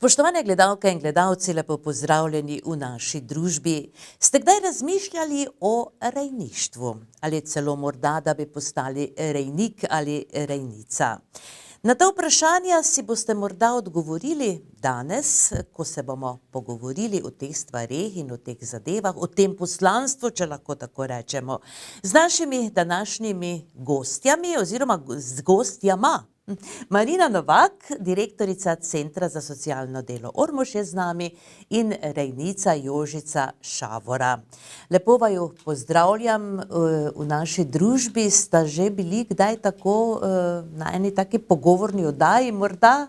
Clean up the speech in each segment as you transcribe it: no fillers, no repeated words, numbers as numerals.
Spoštovane gledalke in gledalci, lepo pozdravljeni v naši družbi. Ste kdaj razmišljali o rejništvu? Ali celo morda, da bi postali rejnik ali rejnica? Na ta vprašanja si boste morda odgovorili danes, ko se bomo pogovorili o teh stvareh in o teh zadevah, o tem poslanstvu, če lahko tako rečemo, z našimi današnjimi gostjami oziroma z gostjama. Marina Novak, direktorica Centra za socialno delo Ormož je z nami in rejnica Jožica Šavora. Lepo vaju pozdravljam v naši družbi. Sta že bili kdaj tako na eni taki pogovorni oddaji morda?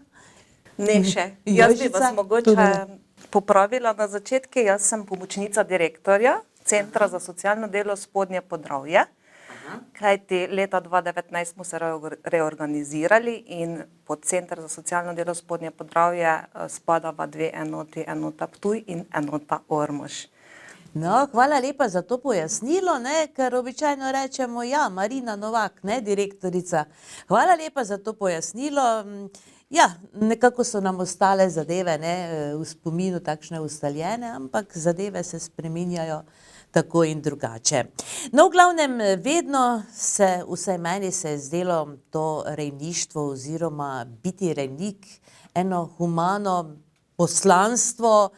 Ne še. Jaz bi vas mogoče popravila na začetku. Jaz sem pomočnica direktorja Centra za socialno delo Spodnje Podravje. Kajti leta 2019 smo se reorganizirali in pod Center za socialno delo Spodnje Podravje spadava dve enoti, enota Ptuj in enota Ormož. No, hvala lepa za to pojasnilo, ker običajno rečemo, ja, Marina Novak, direktorica. Hvala lepa za to pojasnilo. Ja, nekako so nam ostale zadeve v spominu takšne ustaljene, ampak zadeve se spreminjajo tako in drugače. No, v glavnem, vedno vsaj meni se je zdelo to rejništvo oziroma biti rejnik eno humano poslanstvo,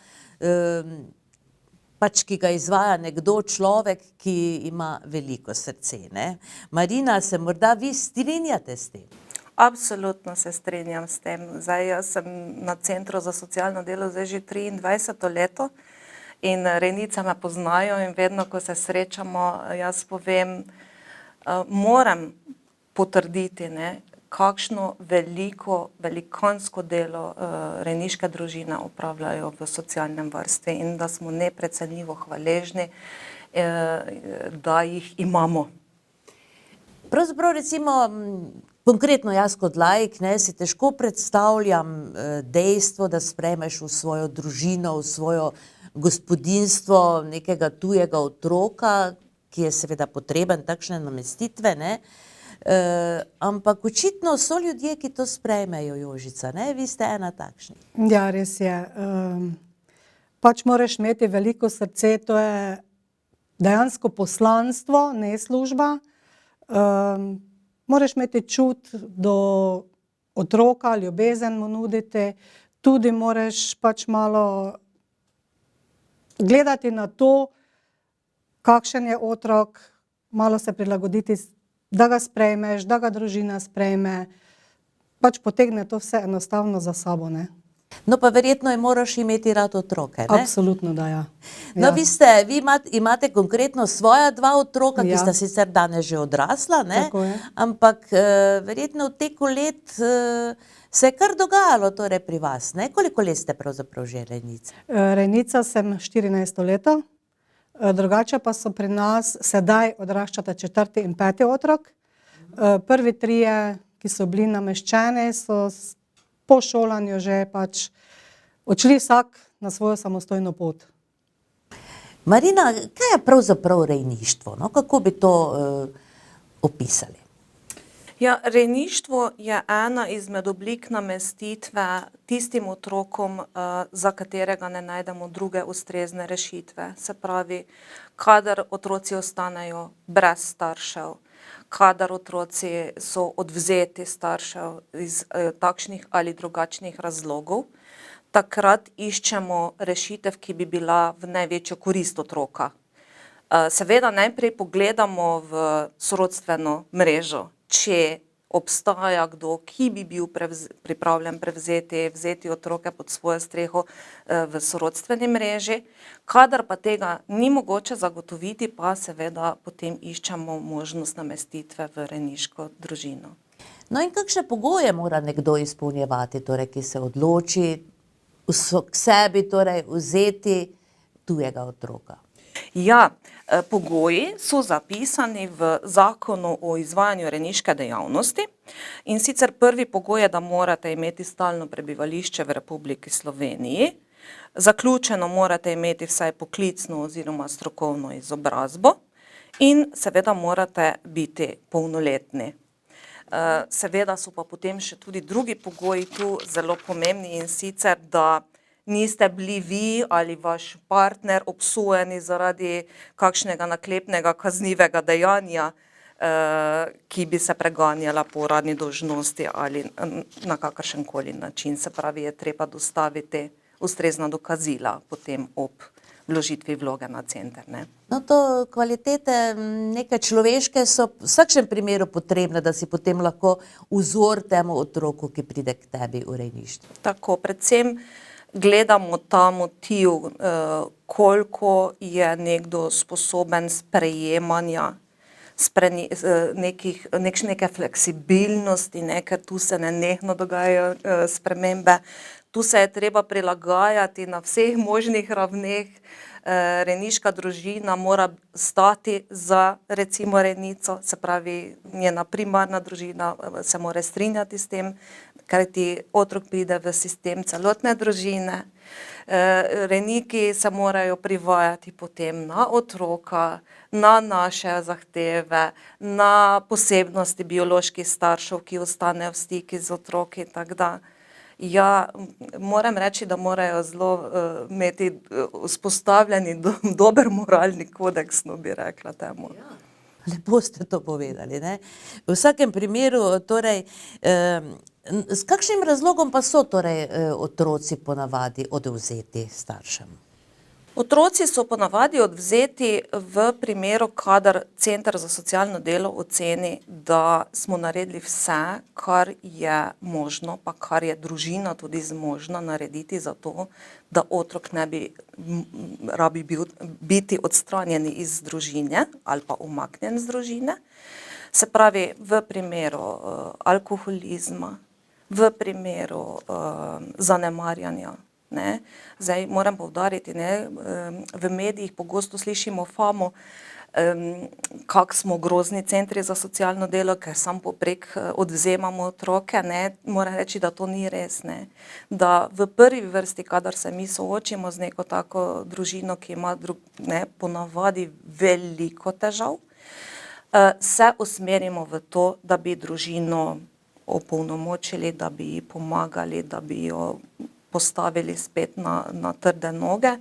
ki ga izvaja nekdo, človek, ki ima veliko srce. Marina, se morda vi strinjate s tem? Absolutno se strinjam s tem. Zdaj, jaz sem na Centru za socialno delo zdaj že 23. leto in rejnice me poznajo in vedno, ko se srečamo, jaz povem, moram potrditi, kakšno velikansko delo rejniške družine opravljajo v socialnem varstvu in da smo neprecenljivo hvaležni, da jih imamo. Pravzaprav recimo, konkretno jaz kot laik, si težko predstavljam dejstvo, da sprejmeš v svojo družino, v svojo gospodinjstvo nekega tujega otroka, ki je seveda potreben takšne namestitve, ampak očitno so ljudje, ki to sprejmejo, Jožica, vi ste ena takšna. Ja, res je. Pač moraš imeti veliko srce, to je dejansko poslanstvo, ne služba. Moraš imeti čut do otroka, ljubezen mu nuditi, tudi moraš pač malo gledati na to, kakšen je otrok, malo se prilagoditi, da ga sprejmeš, da ga družina sprejme, pač potegne to vse enostavno za sabo, No, pa verjetno moraš imeti rad otroke, Absolutno, da ja. No, vi imate konkretno svoja dva otroka, ki sta sicer danes že odrasla, Tako je. ampak verjetno v teku let se je kar dogajalo torej pri vas, Koliko let ste pravzaprav že rejnica? Rejnica sem 14. leto, drugače pa so pri nas sedaj odraščata 4. in 5. otrok. Prvi trije, ki so bili nameščeni, so po šolanju že pač odšli vsak na svojo samostojno pot. Marina, kaj je pravzaprav rejništvo? Kako bi to opisali? Ja, rejništvo je ena izmed oblik namestitve tistim otrokom, za katerega ne najdemo druge ustrezne rešitve. Se pravi, kadar otroci ostanejo brez staršev, kadar otroci so odvzeti staršev iz takšnih ali drugačnih razlogov, takrat iščemo rešitev, ki bi bila v največjo korist otroka. Seveda najprej pogledamo v sorodstveno mrežo, če obstaja kdo, ki bi bil pripravljen vzeti otroke pod svojo streho v sorodstveni mreži. Kadar pa tega ni mogoče zagotoviti, pa seveda potem iščemo možnost namestitve v rejniško družino. No in kakšne pogoje mora nekdo izpolnjevati, torej, ki se odloči k sebi vzeti tujega otroka? Ja, pogoji so zapisani v Zakonu o izvajanju rejniške dejavnosti in sicer prvi pogoj je, da morate imeti stalno prebivališče v Republiki Sloveniji, zaključeno morate imeti vsaj poklicno oziroma strokovno izobrazbo in seveda morate biti polnoletni. Seveda so pa potem še tudi drugi pogoji tu zelo pomembni, in sicer, da niste bili vi ali vaš partner obsojeni zaradi kakšnega naklepnega kaznivega dejanja, ki bi se preganjala po uradni dolžnosti ali na kakršenkoli način. Se pravi, je treba dostaviti ustrezna dokazila potem ob vložitvi vloge na center, ne. No, to kvalitete neke človeške so v vsakem primeru potrebne, da si potem lahko vzor temu otroku, ki pride k tebi v rejništvo. Tako, predvsem gledamo ta motiv, koliko je nekdo sposoben sprejemanja, neke fleksibilnosti, ker tu se nenehno dogajajo spremembe. Tu se je treba prilagajati na vseh možnih ravneh. Rejniška družina mora stati za recimo rejnico, se pravi njena primarna družina se mora strinjati s tem, kajti otrok pride v sistem celotne družine. Rejniki se morajo privajati potem na otroka, na naše zahteve, na posebnosti bioloških staršev, ki ostanejo v stiku z otroki, tako da ja, moram reči, da morajo zelo imeti vzpostavljeni dober moralni kodeks, no, bi rekla temu. Lepo ste to povedali, ne. V vsakem primeru, torej, s kakšnim razlogom pa so torej otroci ponavadi odvzeti staršem? Otroci so ponavadi odvzeti v primeru, kadar Center za socialno delo oceni, da smo naredili vse, kar je možno, pa kar je družina tudi zmožna narediti za to, da otrok ne bi rabi biti odstranjen iz družine ali pa umaknjen z družine. Se pravi, v primeru alkoholizma, v primeru zanemarjanja. Ne. Zdaj moram poudariti, ne, v medijih pogosto slišimo famo, kako smo grozni centri za socialno delo, ker samo poprek odvzemamo otroke, ne. Moram reči, da to ni res, ne. Da v prvi vrsti, kadar se mi soočimo z neko tako družino, ki ima ponavadi veliko težav, se usmerimo v to, da bi družino opolnomočili, da bi ji pomagali, da bi jo postavili spet na trde noge,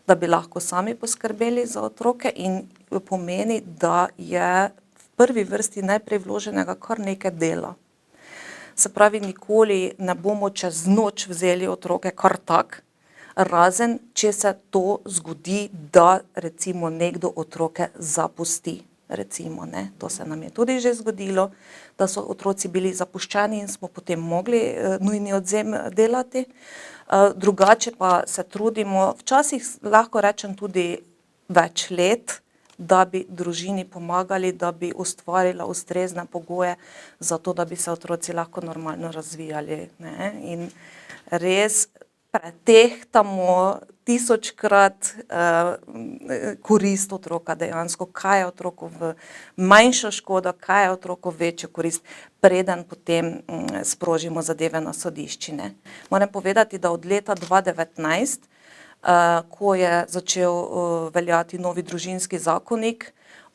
da bi lahko sami poskrbeli za otroke, in pomeni, da je v prvi vrsti najprej vloženega kar nekaj dela. Se pravi, nikoli ne bomo čez noč vzeli otroke kar tak, razen če se to zgodi, da recimo nekdo otroke zapusti. Recimo, ne, to se nam je tudi že zgodilo, da so otroci bili zapuščeni in smo potem mogli nujni odvzem delati. Drugače pa se trudimo, včasih lahko rečem tudi več let, da bi družini pomagali, da bi ustvarila ustrezne pogoje za to, da bi se otroci lahko normalno razvijali, ne. In res pretehtamo tisočkrat korist otroka dejansko, kaj je otroku v manjšo škodo, kaj je otroku večjo korist, preden potem sprožimo zadeve na sodiščine. Moram povedati, da od leta 2019, ko je začel veljati novi družinski zakonik,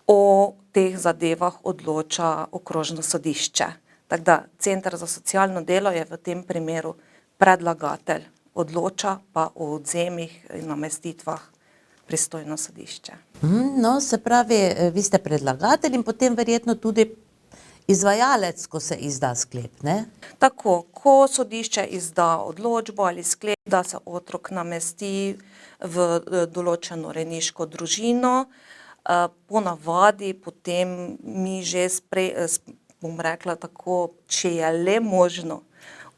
o teh zadevah odloča okrožno sodišče. Tako da Center za socialno delo je v tem primeru predlagatelj, odloča pa o odvzemih in namestitvah pristojno sodišče. No, se pravi, vi ste predlagatelj in potem verjetno tudi izvajalec, ko se izda sklep, ne? Tako, ko sodišče izda odločbo ali sklep, da se otrok namesti v določeno rejniško družino, ponavadi potem mi že bom rekla tako, če je le možno,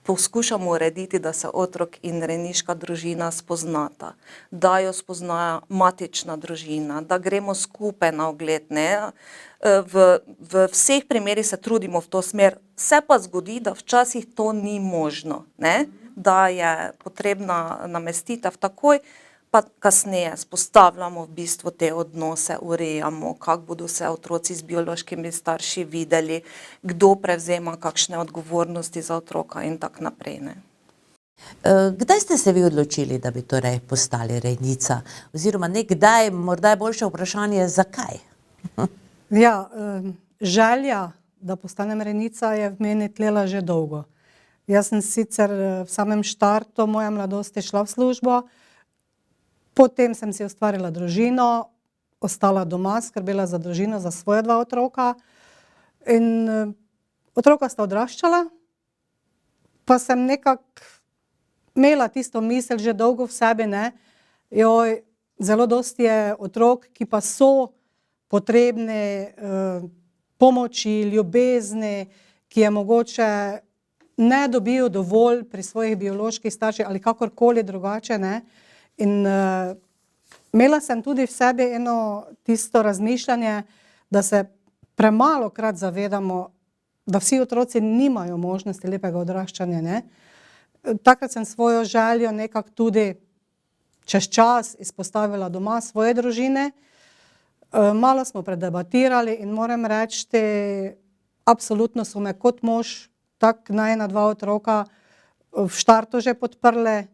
poskušamo urediti, da se otrok in rejniška družina spoznata, da jo spozna matična družina, da gremo skupaj na ogled, ne. V vseh primerih se trudimo v to smer, se pa zgodi, da včasih to ni možno, ne. Da je potrebna namestitev takoj, pa kasneje vzpostavljamo v bistvu te odnose, urejamo, kako bodo se otroci z biološkimi starši videli, kdo prevzema kakšne odgovornosti za otroka in tako naprej, ne. Kdaj ste se vi odločili, da bi torej postali rejnica? Oziroma ne kdaj, morda je boljše vprašanje, zakaj? Ja, želja da postanem rejnica, je v meni tlela že dolgo. Jaz sem sicer v samem štartu moje mladosti šla v službo, potem sem si ustvarila družino, ostala doma, skrbela za družino, za svoje 2 otroka in otroka sta odraščala, pa sem nekako imela tisto misel že dolgo v sebi, ne, joj, zelo dosti je otrok, ki pa so potrebni pomoči, ljubezni, ki je mogoče ne dobijo dovolj pri svojih bioloških starših ali kakorkoli drugače, ne. In imela sem tudi v sebi eno tisto razmišljanje, da se premalokrat zavedamo, da vsi otroci nimajo možnosti lepega odraščanja, ne. Takrat sem svojo željo nekako tudi čez čas izpostavila doma svoje družine. Malo smo predebatirali in moram reči, absolutno so me kot mož, tako najina 2 otroka v štartu že podprle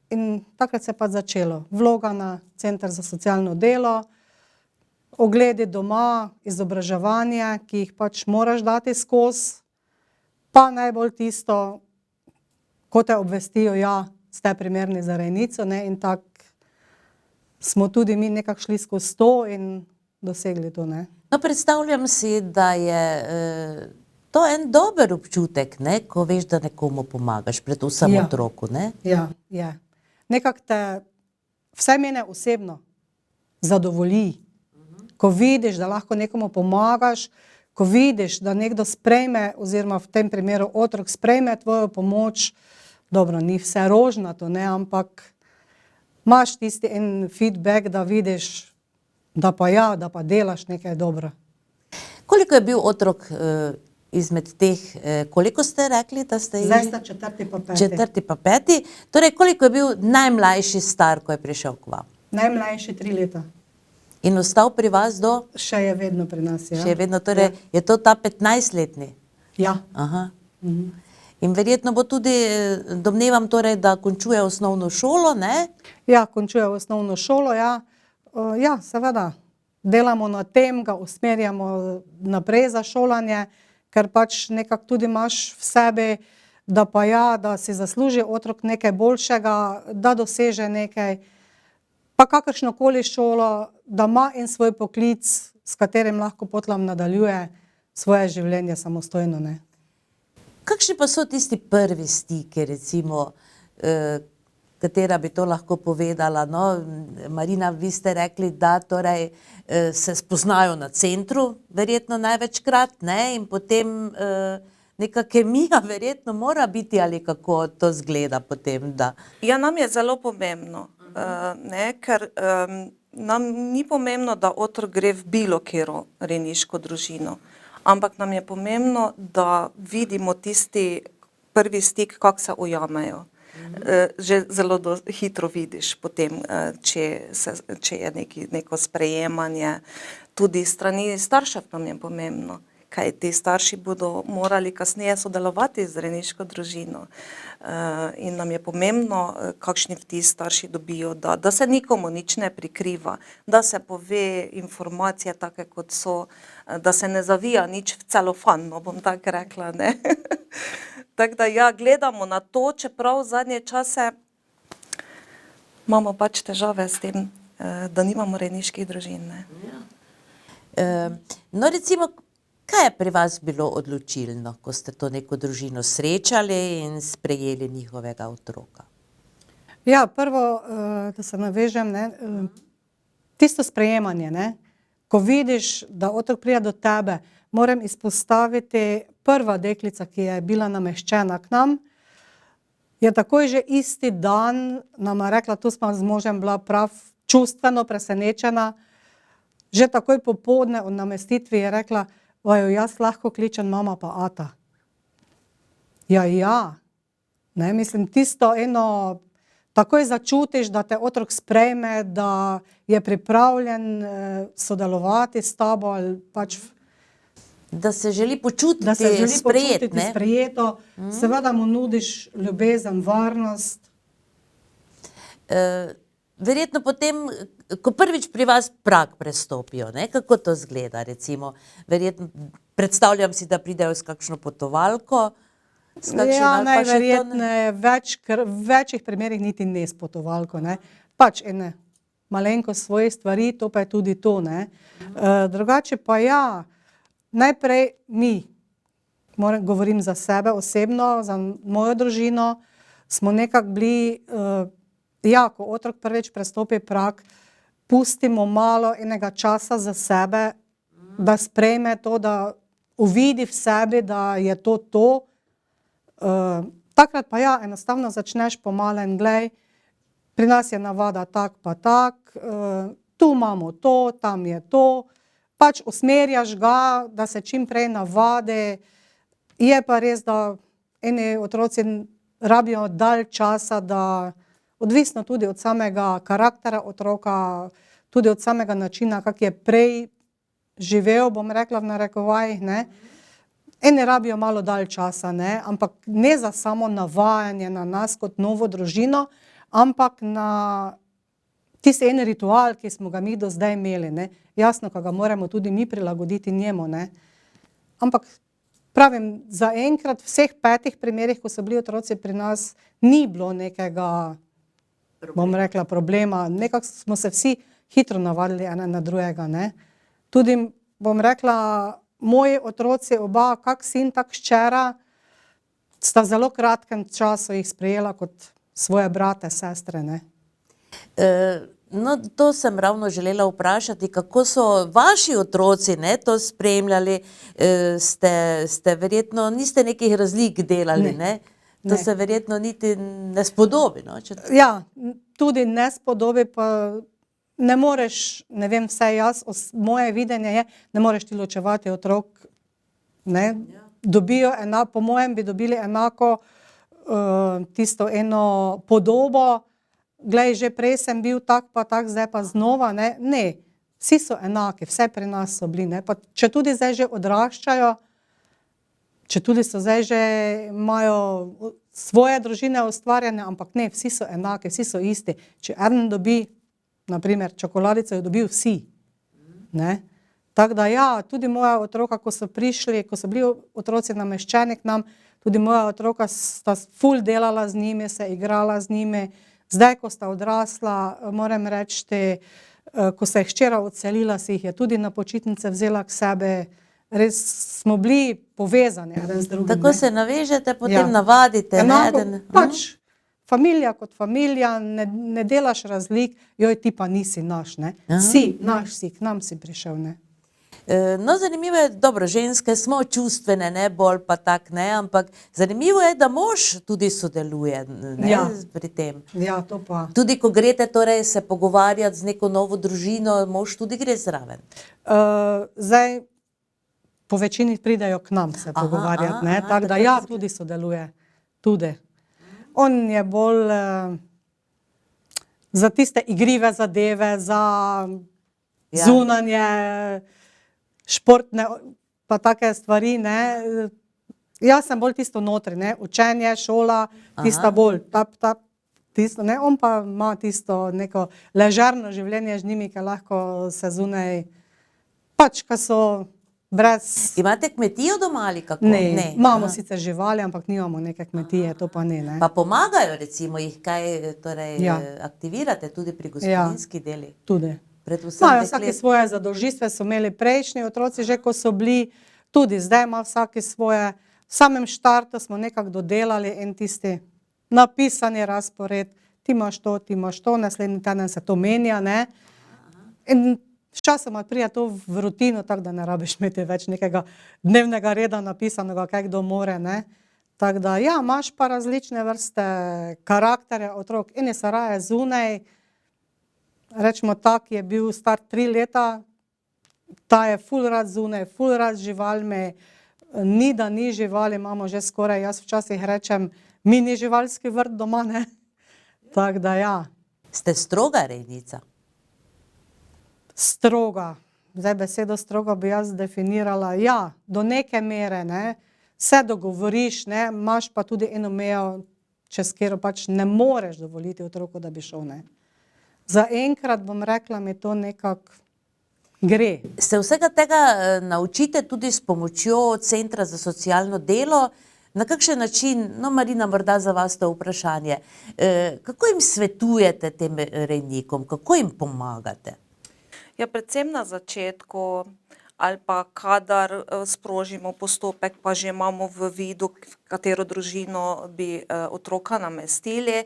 in takrat se je pa začelo. Vloga na Center za socialno delo, ogledi doma, izobraževanje, ki jih pač moraš dati skozi, pa najbolj tisto, ko te obvestijo, ja, ste primerni za rejnico, ne, in tako smo tudi mi nekako šli skozi to in dosegli to, ne. No, predstavljam si, da je to en dober občutek, ne, ko veš, da nekomu pomagaš, predvsem otroku, ne? Ja, je. Nekako te, vsaj mene osebno, zadovolji. Ko vidiš, da lahko nekomu pomagaš, ko vidiš, da nekdo sprejme, oziroma v tem primeru otrok sprejme tvojo pomoč, dobro, ni vse rožnato, ne, ampak imaš tisti en feedback, da vidiš, da pa ja, da pa delaš nekaj dobro. Koliko je bil otrok izmed teh, koliko ste rekli, da ste Zdaj sta 4. pa 5. 4. pa 5. Torej, koliko je bil najmlajši star, ko je prišel k vam? Najmlajši 3 leta. In ostal pri vas do? Še je vedno pri nas, ja. Še je vedno, torej je to ta 15-letni? Ja. Aha. In verjetno bo tudi, domnevam torej, da končuje osnovno šolo, ne? Ja, končuje osnovno šolo, ja. Ja, seveda. Delamo na tem, ga usmerjamo naprej za šolanje, ker pač nekako tudi imaš v sebi, da pa ja, da si zasluži otrok nekaj boljšega, da doseže nekaj, pa kakršnokoli šolo, da ima en svoj poklic, s katerim lahko potem nadaljuje svoje življenje samostojno, ne. Kakšni pa so tisti prvi stiki, recimo, katera bi to lahko povedala, no? Marina, vi ste rekli, da torej se spoznajo na centru, verjetno največkrat, ne? In potem neka kemija verjetno mora biti, ali kako to zgleda potem, da... Ja, nam je zelo pomembno, ne, ker nam ni pomembno, da otrok gre v bilo katero rejniško družino, ampak nam je pomembno, da vidimo tisti prvi stik, kako se ujamejo. Že zelo hitro vidiš potem, če je neko sprejemanje. Tudi strani staršev nam je pomembno, kaj ti starši bodo morali kasneje sodelovati z rejniško družino. In nam je pomembno, kakšni vtis starši dobijo, da se nikomu nič ne prikriva, da se pove informacije take, kot so, da se ne zavija nič v celofan, no, bom tako rekla, ne. Tako da ja, gledamo na to, čeprav v zadnje čase imamo pač težave s tem, da nimamo rejniških družin, ne. No, recimo, kaj je pri vas bilo odločilno, ko ste to neko družino srečali in sprejeli njihovega otroka? Ja, prvo, da se navežem, ne, tisto sprejemanje, ne, ko vidiš, da otrok pride do tebe, moram izpostaviti prva deklica, ki je bila nameščena k nam, je takoj že isti dan nama rekla, tu smo z možem bila prav čustveno presenečena, že takoj popoldne od namestitvi je rekla, vaju, jaz lahko kličem mama pa ata. Ja, ne, mislim, tisto eno, takoj začutiš, da te otrok sprejme, da je pripravljen sodelovati s tabo ali pač da se želi počutiti da se želi sprejet, počutiti ne? sprejeto, seveda mu nudiš ljubezen, varnost. Verjetno potem ko prvič pri vas prag prestopijo, ne, kako to zgleda, recimo, verjetno, predstavljam si, da pridejo s kakšno potovalko, s kakšnim Ja, ali pa še to ne. najverjetneje v večjih primerih niti ne s potovalko, ne. Pač ene malenkost svojih stvari, to pa je tudi to, ne. Drugače pa ja, najprej mi, govorim za sebe osebno, za mojo družino, smo nekako bili, ja, ko otrok prvič prestopi prag, pustimo malo enega časa za sebe, da sprejme to, da uvidi v sebi, da je to to. Takrat pa ja, enostavno začneš pomalem, glej, pri nas je navada tak pa tak, tu imamo to, tam je to, pač usmerjaš ga, da se čim prej navadi. Je pa res, da eni otroci rabijo dalj časa, da odvisno tudi od samega karaktera otroka, tudi od samega načina, kak je prej živel, bom rekla v narekovajih, ne. Eni rabijo malo dalj časa, ne, ampak ne za samo navajanje na nas kot novo družino, ampak na tisti en ritual, ki smo ga mi do zdaj imeli, ne. Jasno, ka ga moramo tudi mi prilagoditi njemu, ne. Ampak pravim, zaenkrat v vseh 5 primerih, ko so bili otroci pri nas, ni bilo nekega, bom rekla, problema. Nekako smo se vsi hitro navadili ene na drugega, ne. Tudi, bom rekla, moji otroci, oba, kak sin, tak hčera, sta v zelo kratkem času jih sprejela kot svoje brate, sestre, ne. No, to sem ravno želela vprašati, kako so vaši otroci, ne, to spremljali, ste verjetno, niste nekih razlik delali, ne? To se verjetno niti ne spodobi, no, če tako. Ja, tudi ne spodobi, pa ne moreš, ne vem, vsaj jaz, moje videnje je, ne moreš ti ločevati otrok, ne. Dobijo po mojem bi dobili enako tisto eno podobo, glej, že prej sem bil tak pa tak, zdaj pa znova, ne. Ne, vsi so enaki, vse pri nas so bili, ne. Pa četudi zdaj že odraščajo, četudi so zdaj že imajo svoje družine ustvarjene, ampak ne, vsi so enaki, vsi so isti. Če eden dobi, na primer, čokoladico, jo dobijo vsi, ne. Tako da ja, tudi moja otroka, ko so prišli, ko so bili otroci nameščeni k nam, tudi moja otroka sta ful delala z njimi, se igrala z njimi. Zdaj, ko sta odrasla, moram reči, ko se je hčera odselila, si jih je tudi na počitnice vzela k sebi. Res smo bili povezani eden z drugim, ne. Tako se navežete, potem navadite, ne, Enako, eden. pač familija kot familija, ne delaš razlik, joj, ti pa nisi naš, ne. Si, naš si, k nam si prišel, ne. No, zanimivo je, dobro, ženske smo čustvene, ne, bolj pa tak, ne, ampak zanimivo je, da mož tudi sodeluje, ne, pri tem. Ja, to pa. Tudi ko greste torej se pogovarjati z neko novo družino, mož tudi gre zraven. Zdaj, po večini pridejo k nam se pogovarjati, ne, tako da ja, tudi sodeluje, tudi. On je bolj za tiste igrive zadeve, za zunanje, športne pa take stvari, ne. Jaz sem bolj tisto notri, ne, učenje, šola, tista bolj tisto, ne, on pa ima tisto neko ležerno življenje z njimi, ke lahko se zunaj, pač, ke so brez. Imate kmetijo doma ali kako? Ne, imamo sicer živali, ampak nimamo neke kmetije, to pa ne, ne. Pa pomagajo recimo jih kaj, torej aktivirate tudi pri gospodinjski deli? Tudi. Predvsem Imajo vsake svoje zadolžitve, so imeli prejšnji otroci že, ko so bili, tudi zdaj ima vsaki svoje. V samem štartu smo nekako dodelali en tisti napisani razpored, ti imaš to, naslednji teden se to menja, ne. In sčasoma pride to v rutino, tako da ne rabiš imeti več nekega dnevnega reda napisanega, kaj kdo more, ne. Tako da ja, imaš pa različne vrste karakterje otrok, eni so raje zunaj, recimo tak je bil star 3 leta, ta je ful rad zunaj, ful rad z živalmi, ni da ni živali, imamo že skoraj, jaz včasih rečem, mini živalski vrt doma, ne. Tako da ja. Ste stroga rejnica? Stroga. Zdaj besedo stroga bi jaz definirala, ja, do neke mere, ne. Se dogovoriš, ne, imaš pa tudi eno mejo, čez katero pač ne moreš dovoliti otroku, da bi šel, ne. Zaenkrat bom rekla, mi to nekako gre. Se vsega tega naučite tudi s pomočjo Centra za socialno delo? Na kakšen način, no Marina, morda za vas to vprašanje, kako jim svetujete tem rejnikom, kako jim pomagate? Ja, predvsem na začetku ali pa kadar sprožimo postopek, pa že imamo v vidu, katero družino bi otroka namestili,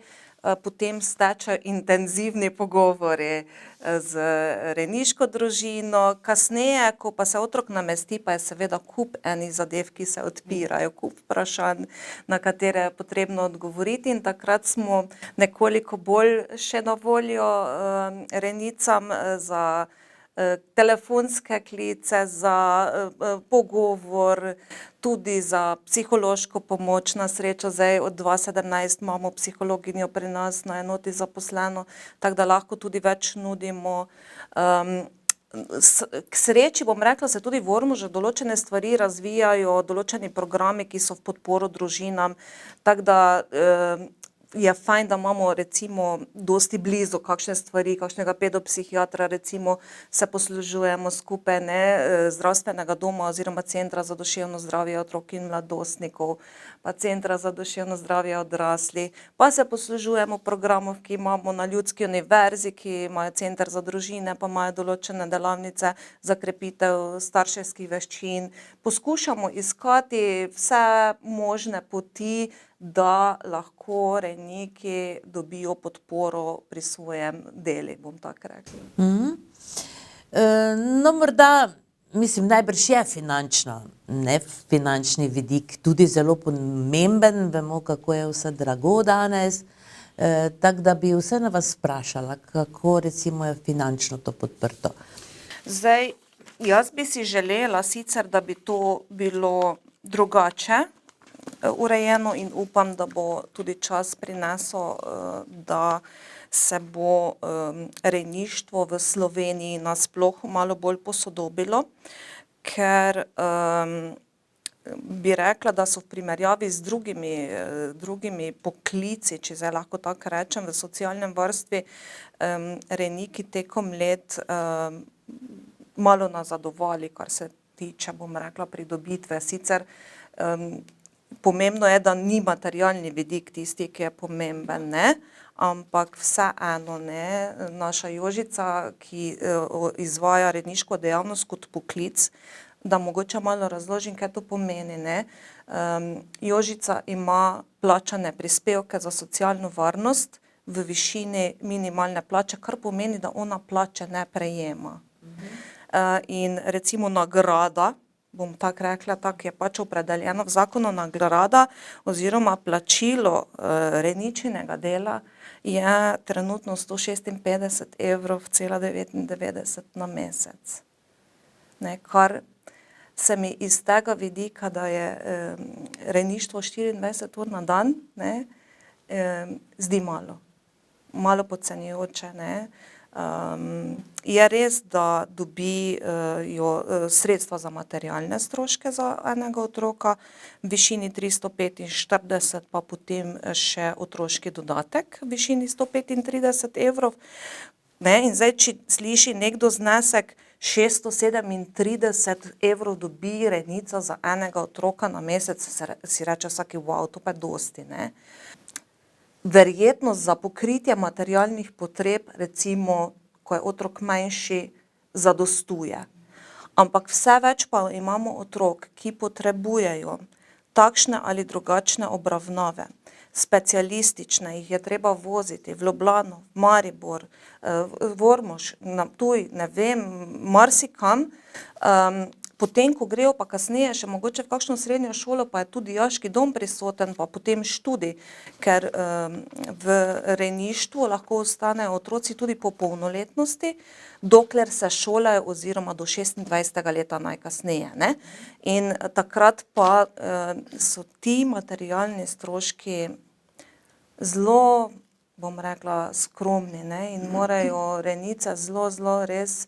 potem stečejo intenzivni pogovori z rejniško družino. Kasneje, ko pa se otrok namesti, pa je seveda kup enih zadev, ki se odpirajo, kup vprašanj, na katere je potrebno odgovoriti, in takrat smo nekoliko bolj še na voljo rejnicam za telefonske klice, za pogovor, tudi za psihološko pomoč. Na srečo zdaj od 2017 imamo psihologinjo pri nas na enoti zaposleno, tako da lahko tudi več nudimo. K sreči, bom rekla, se tudi v Ormožu določene stvari razvijajo, določeni programi, ki so v podporo družinam, tako da je fajn, da imamo recimo dosti blizu kakšne stvari, kakšnega pedopsihiatra recimo se poslužujemo skupaj, ne, zdravstvenega doma oziroma Centra za duševno zdravje otrok in mladostnikov, pa Centra za duševno zdravje odraslih, pa se poslužujemo programov, ki imamo na Ljudski univerzi, ki imajo Center za družine, pa imajo določene delavnice za krepitev starševskih veščin. Poskušamo iskati vse možne poti, da lahko rejniki dobijo podporo pri svojem delu, bom tako rekla. No, morda, mislim, najbrž je finančni vidik tudi zelo pomemben, vemo, kako je vse drago danes, tako da bi vseeno vas vprašala, kako recimo je finančno to podprto. Zdaj, jaz bi si želela sicer, da bi to bilo drugače urejeno, in upam, da bo tudi čas prinesel, da se bo rejništvo v Sloveniji nasploh malo bolj posodobilo, ker bi rekla, da so v primerjavi z drugimi poklici, če zdaj lahko tako rečem, v socialnem varstvu, rejniki tekom let malo nazadovali, kar se tiče, bom rekla, pridobitve. Sicer pomembno je, da ni materialni vidik tisti, ki je pomemben, ne, ampak vseeno, ne, naša Jožica, ki izvaja rejniško dejavnost kot poklic, da mogoče malo razložim, kaj to pomeni, ne. Jožica ima plačane prispevke za socialno varnost v višini minimalne plače, kar pomeni, da ona plače ne prejema. In recimo nagrada, bom tako rekla, tako je pač opredeljeno v zakonu, nagrada oziroma plačilo rejničinega dela je trenutno 156,99 € na mesec. Ne, kar se mi iz tega vidika, da je rejništvo 24 ur na dan, ne, zdi malo podcenjujoče, ne. Je res, da dobijo sredstva za materialne stroške za enega otroka v višini 345, pa potem še otroški dodatek v višini 135 €. Ne, in zdaj, če sliši nekdo znesek 637 € dobi rejnica za enega otroka na mesec, si reče vsaki, wow, to pa je dosti, ne. Verjetnost za pokritje materialnih potreb, recimo, ko je otrok manjši, zadostuje. Ampak vse več pa imamo otrok, ki potrebujejo takšne ali drugačne obravnave, specialistične, jih je treba voziti v Ljubljano, v Maribor, v Ormož, na Ptuj, ne vem, marsikam. Potem, ko grejo pa kasneje še mogoče v kakšno srednjo šolo, pa je tudi dijaški dom prisoten, pa potem študij, ker v rejništvu lahko ostanejo otroci tudi po polnoletnosti, dokler se šolajo oziroma do 26. leta najkasneje, ne. In takrat pa so ti materialni stroški zelo, bom rekla, skromni, ne, in morajo rejnice zelo res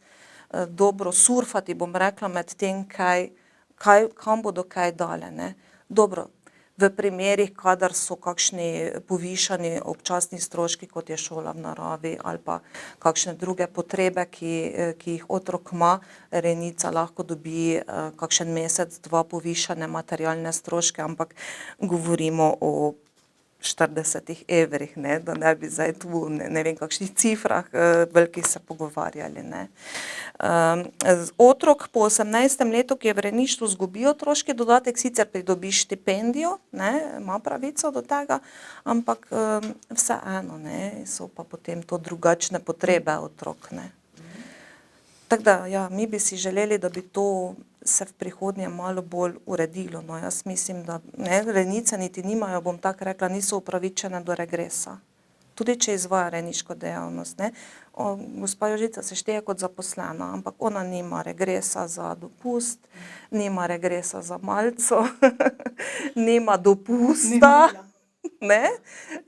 dobro surfati, bom rekla, med tem, kam bodo kaj dale, ne. Dobro, v primerih, kadar so kakšni povišani občasni stroški, kot je šola v naravi ali pa kakšne druge potrebe, ki jih otrok ima, rejnica lahko dobi kakšen mesec, dva povišane materialne stroške, ampak govorimo o 40 evrih, ne, da ne bi zdaj tu ne vem kakšnih cifrah velikih se pogovarjali. Ne. Otrok po 18. letu, ki je v rejništvu, izgubi otroški dodatek, sicer pridobi štipendijo, ne, ima pravico do tega, ampak vseeno, ne, so pa potem to drugačne potrebe otrok. Ne. Tako da, ja, mi bi si želeli, da bi to se v prihodnje malo bolj uredilo. No, jaz mislim, da ne, rejnice niti nimajo, bom tako rekla, niso upravičene do regresa. Tudi če izvaja rejniško dejavnost. Ne. Gospa Jožica se šteje kot zaposlena, ampak ona nima regresa za dopust, nima regresa za malico, nima dopusta. Ne?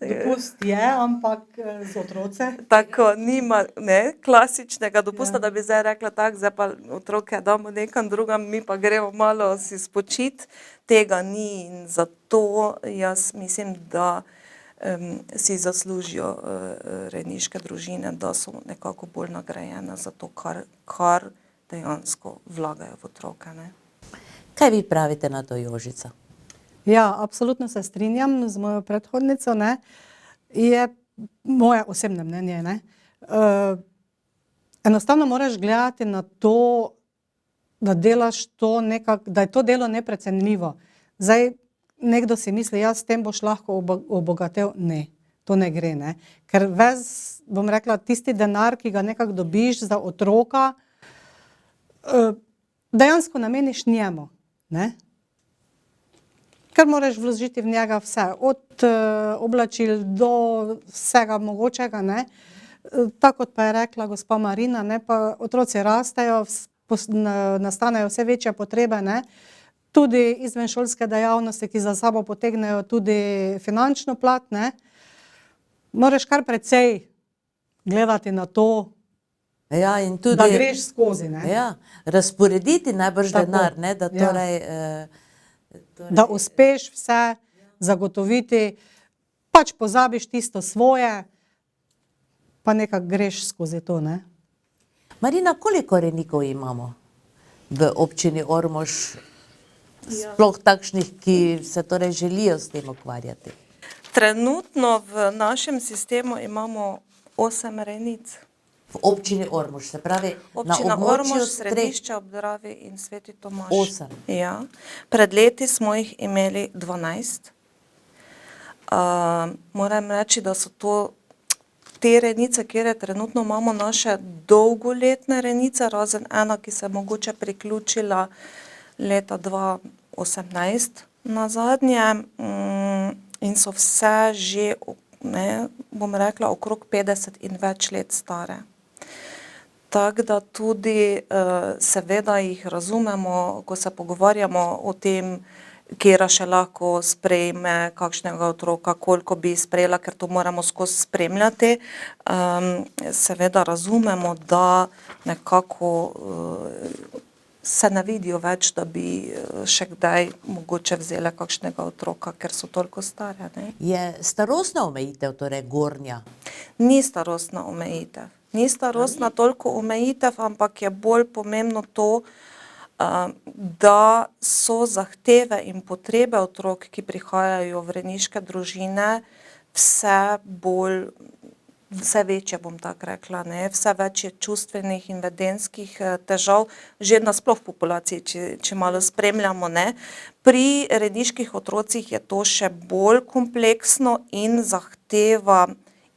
Dopust je, ampak z otroce. Tako, nima ne, klasičnega dopusta, da bi zdaj rekla tako, zdaj pa otroke damo nekam drugam, mi pa gremo malo si spočiti. Tega ni in zato jaz mislim, da si zaslužijo rejniške družine, da so nekako bolj nagrajene za to, kar dejansko vlagajo v otroke. Ne. Kaj vi pravite na to, Jožica? Ja, absolutno se strinjam z mojo predhodnico, ne. Je moje osebne mnenje, ne. Enostavno moraš gledati na to, da delaš to nekako, da je to delo neprecenljivo. Zdaj, nekdo si misli, ja, s tem boš lahko obogatel. Ne, to ne gre, ne. Ker ves, bom rekla, tisti denar, ki ga nekako dobiš za otroka, dejansko nameniš njemu, ne. Ker moraš vložiti v njega vse, od oblačil do vsega mogočega, ne. Tako kot pa je rekla gospa Marina, ne, pa otroci rastejo, nastanejo vse večje potrebe, ne. Tudi izvenšolske dejavnosti, ki za sabo potegnejo tudi finančno plat, ne. Moraš kar precej gledati na to, Ja, in tudi, da greš skozi, ne. ja, razporediti najbrž Tako, denar, ne, da ja. torej, Da uspeš vse zagotoviti, pač pozabiš tisto svoje, pa nekako greš skozi to, ne. Marina, koliko rejnikov imamo v občini Ormož, sploh takšnih, ki se torej želijo s tem ukvarjati? Trenutno v našem sistemu imamo 8 rejnic. V občini Ormož, se pravi Občina na Ormož, območju Središče ob Dravi in Sveti Tomaž. 8. Ja. Pred leti smo jih imeli 12. Moram reči, da so to te rejnice, kjer trenutno imamo naše dolgoletne rejnice, razen ena, ki se je mogoče priključila leta 2018 nazadnje, in so vse že, ne, bom rekla, okrog 50 in več let stare. Tako da tudi seveda jih razumemo, ko se pogovarjamo o tem, katera še lahko sprejme kakšnega otroka, koliko bi sprejela, ker to moramo skozi spremljati. Seveda razumemo, da nekako se ne vidijo več, da bi še kdaj mogoče vzele kakšnega otroka, ker so toliko stare. Ne? Je starostna omejitev torej gornja? Ni starostna omejitev. Ni starostna toliko omejitev, ampak je bolj pomembno to, da so zahteve in potrebe otrok, ki prihajajo v rejniške družine, vse večje, bom tako rekla, ne, vse več je čustvenih in vedenjskih težav, že nasploh v populaciji, če malo spremljamo, ne. Pri rejniških otrocih je to še bolj kompleksno in zahteva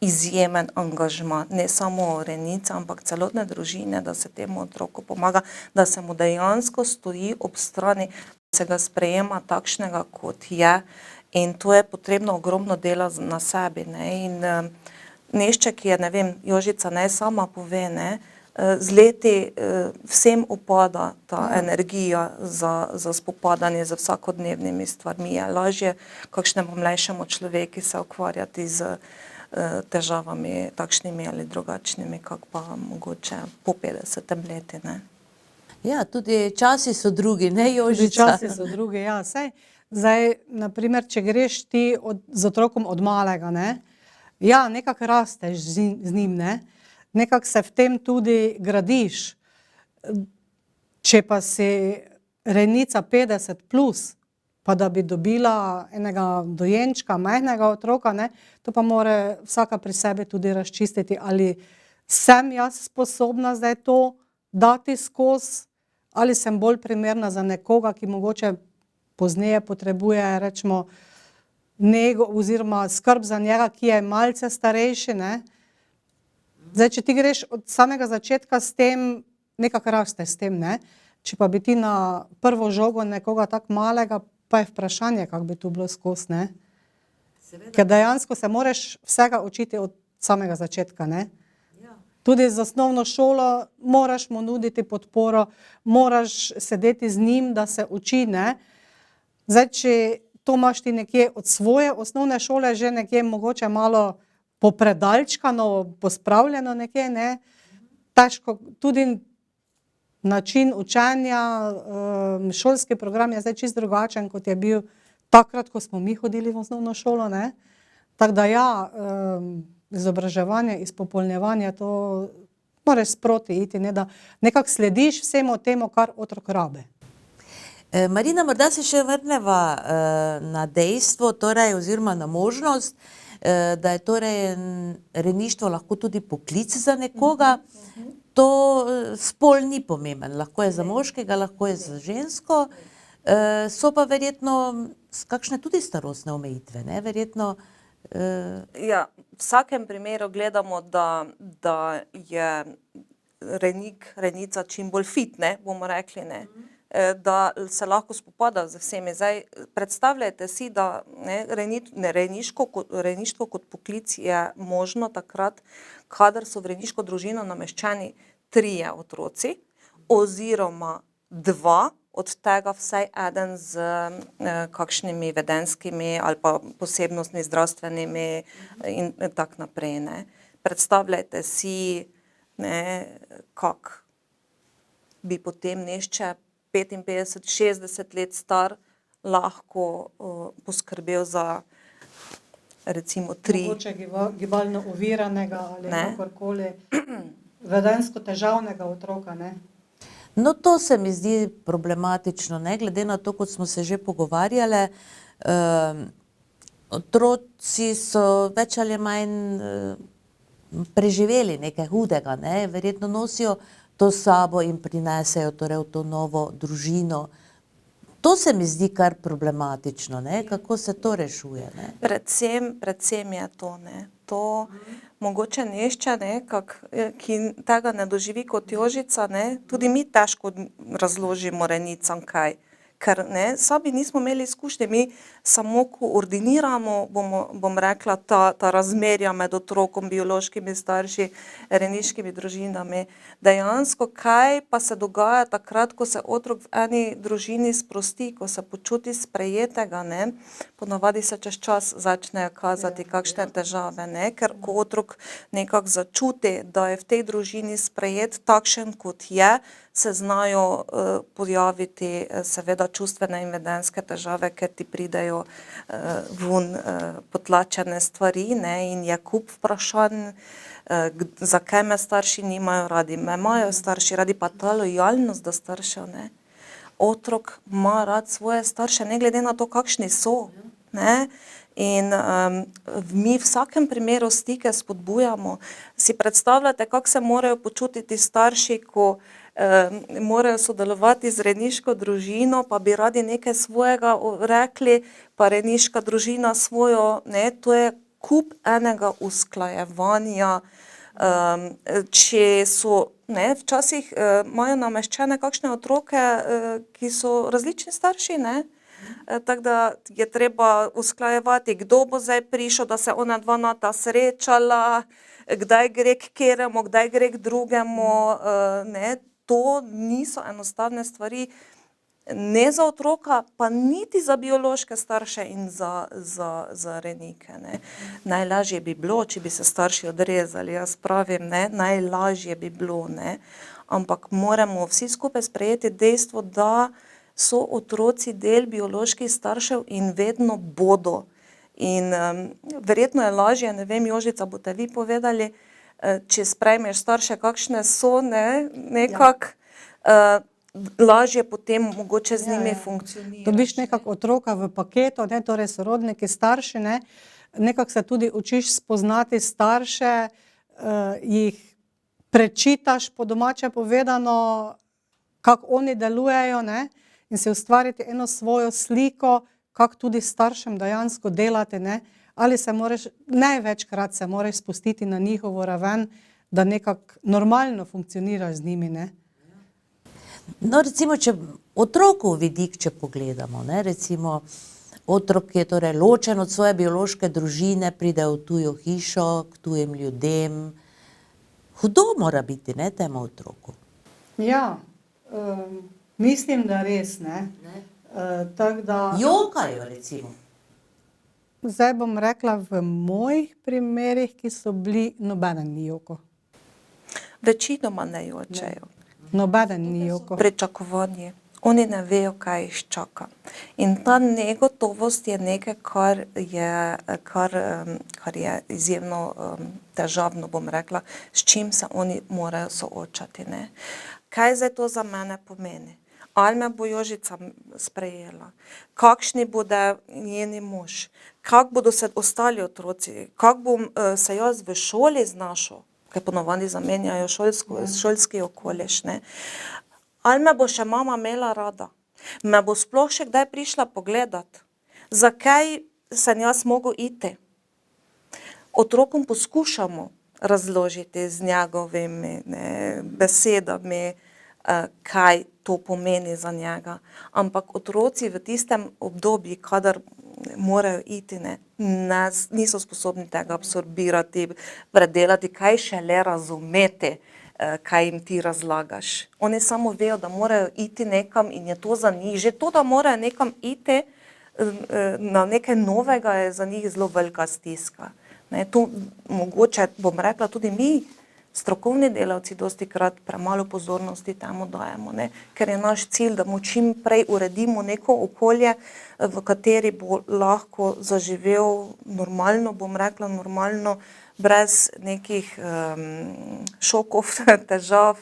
izjemen angažma, ne samo rejnice, ampak celotne družine, da se temu otroku pomaga, da se mu dejansko stoji ob strani, da se ga sprejema takšnega, kot je, in to je potrebno ogromno dela na sebi, ne, in nešče, ki je, ne vem, Jožica naj sama pove, ne, z leti vsem upada ta energija za spopadanje z vsakodnevnimi stvarmi. Je lažje kakšnemu mlajšemu človeku se ukvarjati z težavami takšnimi ali drugačnimi, kak pa mogoče po 50 leti, ne. Ja, tudi časi so drugi, ne, Jožica? Tudi časi so drugi, ja, saj Zdaj, naprimer, če greš ti z otrokom od malega, ne, ja, nekako rasteš z njim, ne, nekako se v tem tudi gradiš. Če pa si rejnica 50 plus, pa da bi dobila enega dojenčka, majhnega otroka, ne, to pa mora vsaka pri sebi tudi razčistiti, ali sem jaz sposobna zdaj to dati skozi, ali sem bolj primerna za nekoga, ki mogoče pozneje potrebuje, rečemo, nego oziroma skrb za njega, ki je malce starejši, ne. Zdaj, če ti greš od samega začetka s tem, nekako rasteš s tem, ne. Če pa bi ti na prvo žogo nekoga tako malega, pa je vprašanje, kako bi to bilo skozi, ne. Ker dejansko se moraš vsega učiti od samega začetka, ne. Tudi z osnovno šolo moraš mu nuditi podporo, moraš sedeti z njim, da se uči, ne. Zdaj, če to imaš ti nekje od svoje osnovne šole, že nekje mogoče malo popredalčkano, pospravljeno nekje, ne, težko, tudi način učenja, šolski program je zdaj čisto drugačen, kot je bil takrat, ko smo mi hodili v osnovno šolo, ne. Tako da ja, izobraževanje, izpopolnjevanje, to moraš sproti iti, ne, da nekako slediš vsemu temu, kar otrok rabi. Marina, morda se še vrneva na dejstvo, torej, oziroma na možnost, da je torej rejništvo lahko tudi poklic za nekoga. To spol ni pomemben, lahko je za moškega, lahko je za žensko, so pa verjetno kakšne tudi starostne omejitve, ne, verjetno. Ja, v vsakem primeru gledamo, da je rejnik, rejnica čim bolj fit, ne, bomo rekli, ne, da se lahko spopada z vsemi. Zdaj, predstavljajte si, da ne, rejništvo kot poklic je možno takrat, kadar so v rejniško družino nameščeni 3 otroci oziroma 2, od tega vsaj eden z kakšnimi vedenjskimi ali pa posebnostmi zdravstvenimi in tako naprej, ne. Predstavljajte si, ne, kako bi potem nešče 55-60 let star lahko poskrbel za recimo 3. Mogoče gibalno oviranega ali Ne. kakorkoli vedenjsko težavnega otroka, ne. No, to se mi zdi problematično, ne, glede na to, kot smo se že pogovarjale, otroci so več ali manj preživeli nekaj hudega, ne, verjetno nosijo to s sabo in prinesejo torej v to novo družino. To se mi zdi kar problematično, ne, kako se to rešuje, ne. Predvsem je to, ne, to mogoče nešče, ne, ki tega ne doživi kot Jožica, ne, tudi mi težko razložimo rejnicam kaj, ker ne, sami nismo imeli izkušnje, mi samo ko ordiniramo, bom rekla, ta razmerja med otrokom, biološkimi starši, rejniškimi družinami, dejansko kaj pa se dogaja takrat, ko se otrok v eni družini sprosti, ko se počuti sprejetega, ne, ponavadi se čez čas začnejo kazati kakšne težave, ne, ker ko otrok nekako začuti, da je v tej družini sprejet takšen, kot je, se znajo pojaviti seveda čustvene in vedenjske težave, ker ti pridejo ven potlačene stvari, ne, in je kup vprašanj, zakaj me starši nimajo radi, me imajo starši radi, pa ta lojalnost do staršev, ne. Otrok ima rad svoje starše, ne glede na to, kakšni so, ne. In mi v vsakem primeru stike spodbujamo. Si predstavljate, kako se morajo počutiti starši, ko morajo sodelovati z rejniško družino, pa bi radi nekaj svojega rekli, pa rejniška družina svojo, ne, to je kup enega usklajevanja, če so, ne, včasih imajo nameščene kakšne otroke, ki so različni starši, ne, tako da je treba usklajevati, kdo bo zdaj prišel, da se ona dva nata srečala, kdaj gre k kateremu, kdaj gre k drugemu, ne, to niso enostavne stvari, ne za otroka, pa niti za biološke starše in za rejnike, ne. Najlažje bi bilo, če bi se starši odrezali, jaz pravim, ne, najlažje bi bilo, ne, ampak moramo vsi skupaj sprejeti dejstvo, da so otroci del bioloških staršev in vedno bodo. In verjetno je lažje, ne vem, Jožica, boste vi povedali, če sprejmeš starše, kakšne so, ne, nekako, lažje potem mogoče z njimi funkcioniraš. Dobiš nekako otroka v paketu, ne, torej sorodniki, starši, ne, nekako se tudi učiš spoznati starše, jih prečitaš, po domače povedano, kako oni delujejo, ne, in si ustvariti eno svojo sliko, kako tudi staršem dejansko delati, ne, ali se moraš, največkrat se moraš spustiti na njihovo raven, da nekako normalno funkcioniraš z njimi, ne. No, recimo, če otrokov vidik, če pogledamo, ne, recimo, otrok je torej ločen od svoje biološke družine, pride v tujo hišo, k tujim ljudem. Hudo mora biti, ne, temu otroku. Ja, mislim, da res, ne. Tako da... Jokajo, recimo. Zdaj bom rekla, v mojih primerih, ki so bili, nobeden ni jokal. Večinoma ne jočejo. Nobeden ni jokal. Pričakovanje. Oni ne vejo, kaj jih čaka. In ta negotovost je nekaj, kar je izjemno težavno, bom rekla, s čim se oni morajo soočati, ne. Kaj zdaj to za mene pomeni? Ali me bo Jožica sprejela? Kakšni bodo njeni mož? Kako bodo se ostali otroci? Kako bom se jaz v šoli znašel? Ker ponovadi zamenjajo šolski okoliš, ne. Ali me bo še mama imela rada? Me bo sploh še kdaj prišla pogledat? Zakaj sem jaz mogel iti? Otrokom poskušamo razložiti z njegovimi, ne, besedami, kaj to pomeni za njega. Ampak otroci v tistem obdobju, kadar morajo iti, niso sposobni tega absorbirati, predelati, kaj šele razumeti, kaj jim ti razlagaš. Oni samo vejo, da morajo iti nekam in je to za njih. Že to, da morajo nekam iti na nekaj novega, je za njih zelo velika stiska. Ne, to mogoče, bom rekla, tudi mi, strokovni delavci, dostikrat premalo pozornosti temu dajemo, ne, ker je naš cilj, da mu čim prej uredimo neko okolje, v kateri bo lahko zaživel normalno, bom rekla normalno, brez nekih šokov, težav.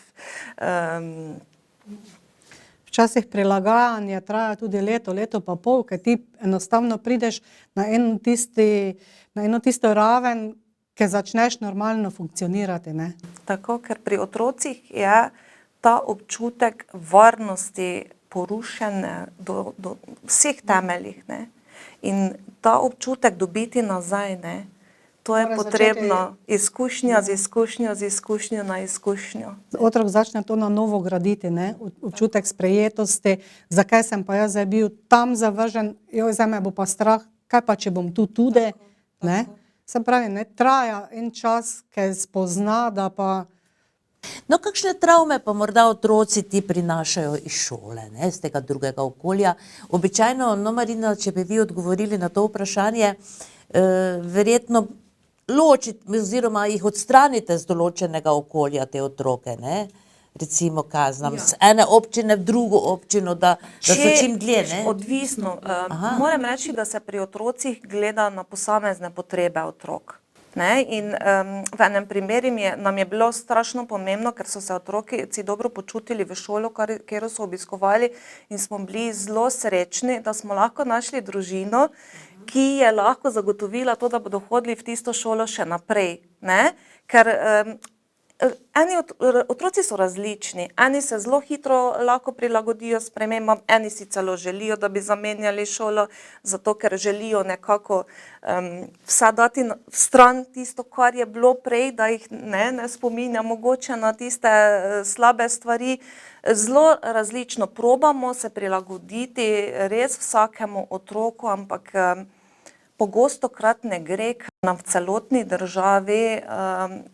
Včasih prilagajanje traja tudi leto pa pol, ker ti enostavno prideš na eno tisto raven, ker začneš normalno funkcionirati, ne. Tako, ker pri otrocih je ta občutek varnosti porušen do vseh temeljih, ne. In ta občutek dobiti nazaj, ne, to je potrebno izkušnja z izkušnjo na izkušnjo. Otrok začne to na novo graditi, ne, občutek sprejetosti, zakaj sem pa jaz zdaj bil tam zavržen, zdaj me bo pa strah, kaj pa, če bom tu tudi, ne. Se pravi, ne, traja en čas, ker spozna, da pa... No, kakšne travme pa morda otroci ti prinašajo iz šole, ne, iz tega drugega okolja? Običajno, no, Marina, če bi vi odgovorili na to vprašanje, verjetno ločite oziroma jih odstranite z določenega okolja, te otroke, ne? Recimo, kaznam, z ene občine v drugo občino, da so čim dlje, ne? Odvisno. Moram reči, da se pri otrocih gleda na posamezne potrebe otrok. Ne? In v enem primeru nam je bilo strašno pomembno, ker so se otroci dobro počutili v šolo, kjer so obiskovali, in smo bili zelo srečni, da smo lahko našli družino, ki je lahko zagotovila to, da bodo hodili v tisto šolo še naprej. Ne? Ker otroci so različni, eni se zelo hitro lahko prilagodijo spremembam, eni si celo želijo, da bi zamenjali šolo, zato ker želijo nekako vse dati v stran tisto, kar je bilo prej, da jih ne spominja mogoče na tiste slabe stvari. Zelo različno probamo se prilagoditi res vsakemu otroku, ampak pogostokrat ne gre, ker nam v celotni državi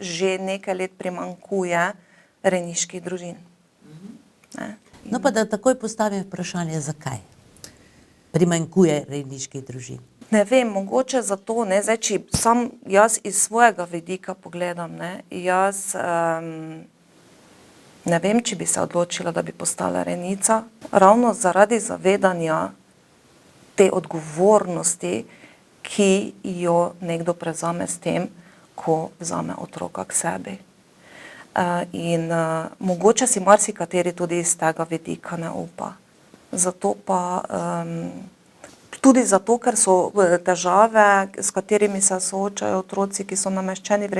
že nekaj let primanjkuje rejniških družin. No, pa da takoj postavim vprašanje, zakaj primanjkuje rejniških družin? Ne vem, mogoče zato, ne, zdaj, če sam jaz iz svojega vidika pogledam, ne, jaz ne vem, če bi se odločila, da bi postala rejnica, ravno zaradi zavedanja te odgovornosti, ki jo nekdo prevzame s tem, ko vzame otroka k sebi. In mogoče si marsikateri tudi iz tega vidika ne upa. Zato pa, tudi zato, ker so težave, s katerimi se soočajo otroci, ki so nameščeni v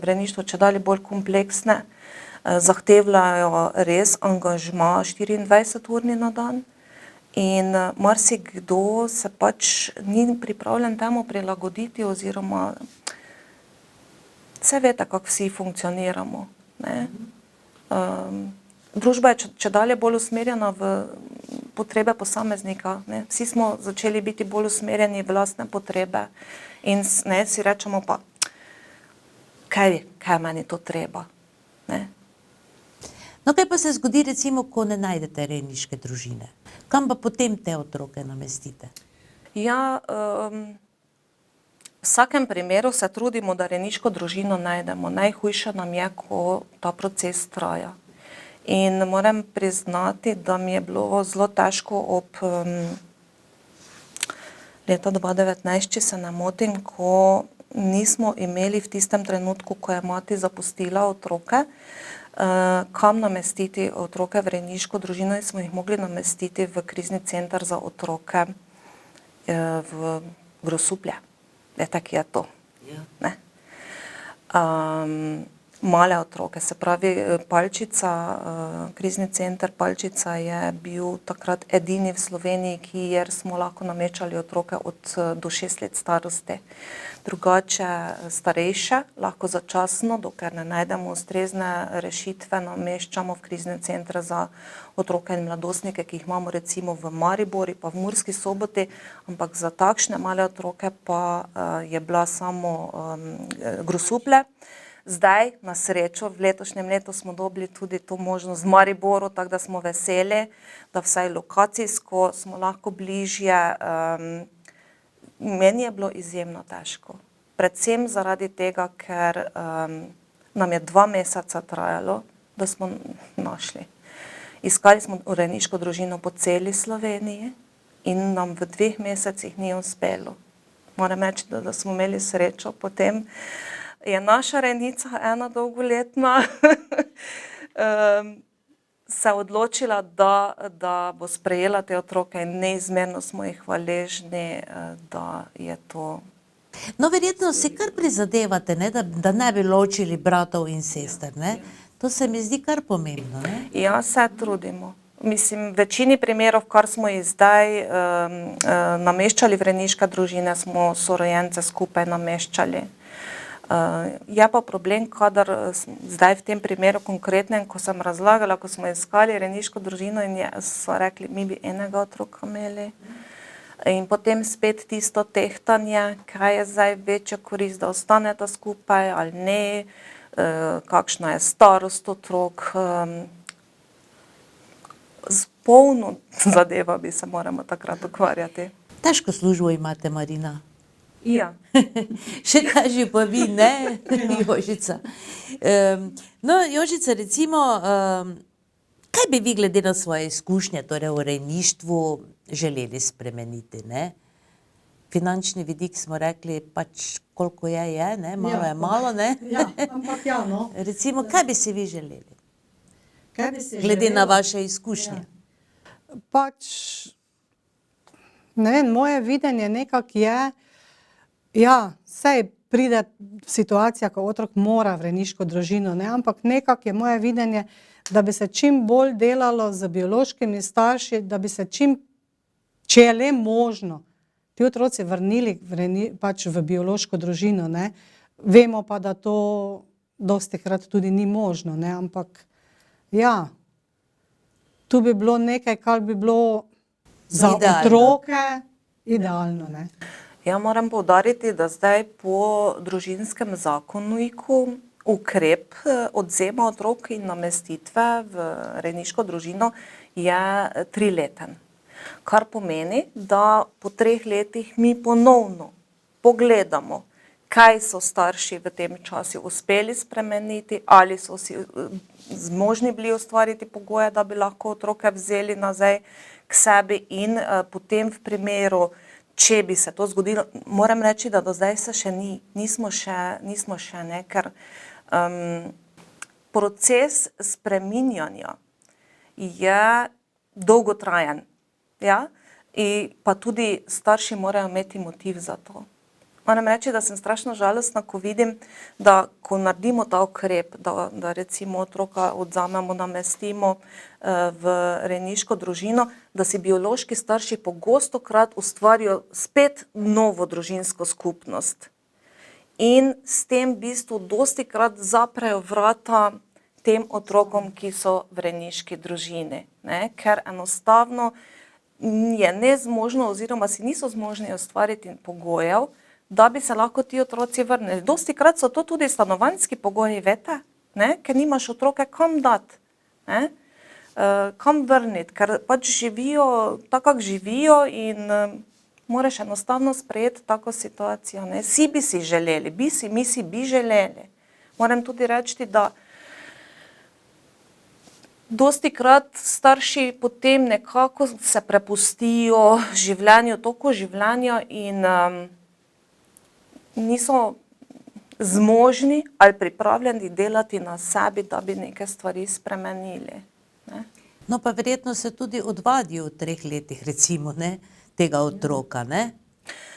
rejništvo, čedalje bolj kompleksne, zahtevajo res angažma 24-urni na dan. In marsikdo se pač ni pripravljen temu prilagoditi oziroma vse veste, kako vsi funkcioniramo, ne. Družba je čedalje bolj usmerjena v potrebe posameznika, ne. Vsi smo začeli biti bolj usmerjeni v lastne potrebe in ne, si rečemo pa, kaj je meni to treba, ne. No, kaj pa se zgodi recimo, ko ne najdete rejniške družine? Kam pa potem te otroke namestite? Ja, v vsakem primeru se trudimo, da rejniško družino najdemo. Najhujše nam je, ko ta proces traja. In moram priznati, da mi je bilo zelo težko ob leta 2019, če se ne motim, ko nismo imeli v tistem trenutku, ko je mati zapustila otroke, kam namestiti otroke v rejniško družino in smo jih mogli namestiti v krizni center za otroke v Grosuplje. Veste, kje je to? Ne? Male otroke, se pravi Palčica, krizni center Palčica je bil takrat edini v Sloveniji, kjer smo lahko nameščali otroke do 6 let starosti. Drugače starejše, lahko začasno, dokler ne najdemo ustrezne rešitve, nameščamo v krizne centre za otroke in mladostnike, ki jih imamo recimo v Mariboru pa v Murski Soboti, ampak za takšne male otroke pa je bila samo Grosuplje. Zdaj, na srečo, v letošnjem letu smo dobili tudi to možnost v Mariboru, tako da smo veseli, da vsaj lokacijsko smo lahko bližje. Meni je bilo izjemno težko. Predvsem zaradi tega, ker nam je 2 meseca trajalo, da smo našli. Iskali smo rejniško družino po celi Sloveniji in nam v 2 mesecih ni uspelo. Moram reči, da smo imeli srečo potem. Je naša rejnica, ena dolgoletna, se odločila, da bo sprejela te otroke in neizmerno smo jih hvaležni, da je to. No, verjetno si kar prizadevate, ne, da ne bi ločili bratov in sester, ne? To se mi zdi kar pomembno, ne? Ja, se trudimo. Mislim, v večini primerov, kar smo jih zdaj nameščali v rejniške družine, smo sorojence skupaj nameščali. Je pa problem, kadar zdaj v tem primeru konkretnem, ko sem razlagala, ko smo iskali rejniško družino in so rekli, mi bi enega otroka imeli. In potem spet tisto tehtanje, kaj je zdaj večja korist, da ostaneta skupaj ali ne, kakšna je starost otrok. Z polno zadeva bi se moramo takrat ukvarjati. Težko službo imate, Marina. Ja. Še težje pa vi, ne, Jožica? No, Jožica, recimo, kaj bi vi glede na svoje izkušnje, torej v rejništvu, želeli spremeniti, ne? Finančni vidik smo rekli, pač koliko je, ne? Malo je malo, ne? Ja, ampak ja, no. Recimo, kaj bi si vi želeli? Kaj bi si Glede na želela? vaše izkušnje. Pač, ne vem, moje videnje nekako je, ja, saj pride situacija, ko otrok mora v rejniško družino, ne, ampak nekako je moje videnje, da bi se čim bolj delalo z biološkimi starši, da bi se če je le možno, ti otroci vrnili pač v biološko družino, ne. Vemo pa, da to dostikrat tudi ni možno, ne, ampak ja, tu bi bilo nekaj, kar bi bilo za Idealno. otroke idealno, ne. Ja, moram poudariti, da zdaj po družinskem zakoniku ukrep odvzema otrok in namestitve v rejniško družino je 3-leten. Kar pomeni, da po 3 letih mi ponovno pogledamo, kaj so starši v tem času uspeli spremeniti, ali so si zmožni bili ustvariti pogoje, da bi lahko otroke vzeli nazaj k sebi in potem v primeru, če bi se to zgodilo, moram reči, da do zdaj se še nismo še, ne, ker proces spreminjanja je dolgotrajen, ja, in pa tudi starši morajo imeti motiv za to. Moram reči, da sem strašno žalostna, ko vidim, da ko naredimo ta ukrep, da recimo otroka odzamemo, namestimo v rejniško družino, da si biološki starši pogostokrat ustvarijo spet novo družinsko skupnost. In s tem v bistvu dostikrat zaprejo vrata tem otrokom, ki so v rejniški družini, ne? Ker enostavno je nezmožno oziroma si niso zmožni ustvariti pogojev, da bi se lahko ti otroci vrnili. Dostikrat so to tudi stanovanjski pogoji, veste, ne? Ker nimaš otroke kam dati, ne? Kam vrniti, ker pač živijo tako, kako živijo in moraš enostavno sprejeti tako situacijo, ne? Mi bi si želeli. Moram tudi reči, da dostikrat starši potem nekako se prepustijo življenju, toku življenja in niso zmožni ali pripravljeni delati na sebi, da bi neke stvari spremenili, ne. No, pa verjetno se tudi odvadijo v 3 letih, recimo, ne, tega otroka, ne?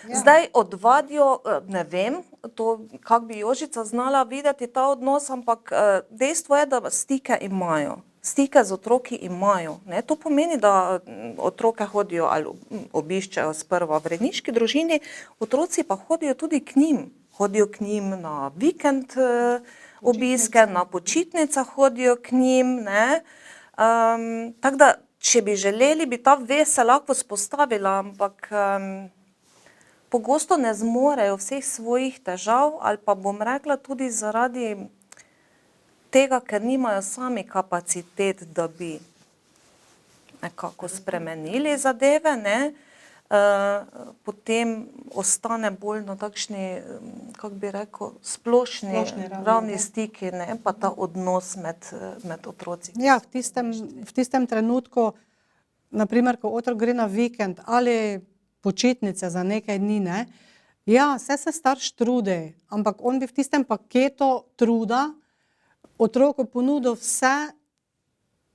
Zdaj odvadijo, ne vem, to, kako bi Jožica znala videti ta odnos, ampak dejstvo je, da stike imajo. Stike z otroki imajo, ne. To pomeni, da otroke hodijo ali obiščejo sprva v rejniški družini, otroci pa hodijo tudi k njim. Hodijo k njim na vikend obiske, na počitnicah hodijo k njim, ne. Tako da, če bi želeli, bi ta vez se lahko vzpostavila, ampak pogosto ne zmorejo vseh svojih težav ali pa bom rekla tudi zaradi tega, ker nimajo sami kapacitet, da bi nekako spremenili zadeve, ne. Potem ostane bolj na takšni, kako bi rekel, splošni ravni stiki, ne, pa ta odnos med otroci. Ja, v tistem trenutku, na primer, ko otrok gre na vikend ali počitnice za nekaj dni, ne, ja, se starš trudi, ampak on bi v tistem paketu truda otroku ponudil vse,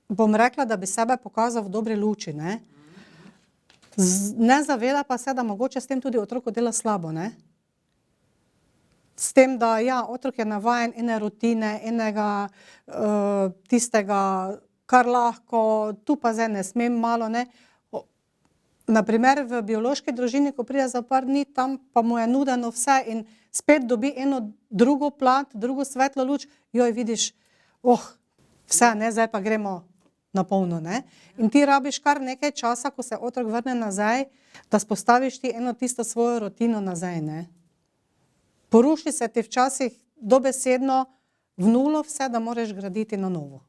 bom rekla, da bi sebe pokazal v dobri luči, ne. Ne zaveda pa se, da mogoče s tem tudi otroku dela slabo, ne. S tem, da ja, otrok je navajen ene rutine, enega tistega, kar lahko, tu pa zdaj ne smem malo, ne. Na primer v biološki družini, ko pride za par dni, tam pa mu je nudeno vse in spet dobi eno drugo plat, drugo svetlo luč, joj, vidiš, vse, ne, zdaj pa gremo na polno, ne. In ti rabiš kar nekaj časa, ko se otrok vrne nazaj, da vzpostaviš ti eno tisto svojo rutino nazaj, ne. Poruši se ti včasih dobesedno v nulo vse, da moraš graditi na novo.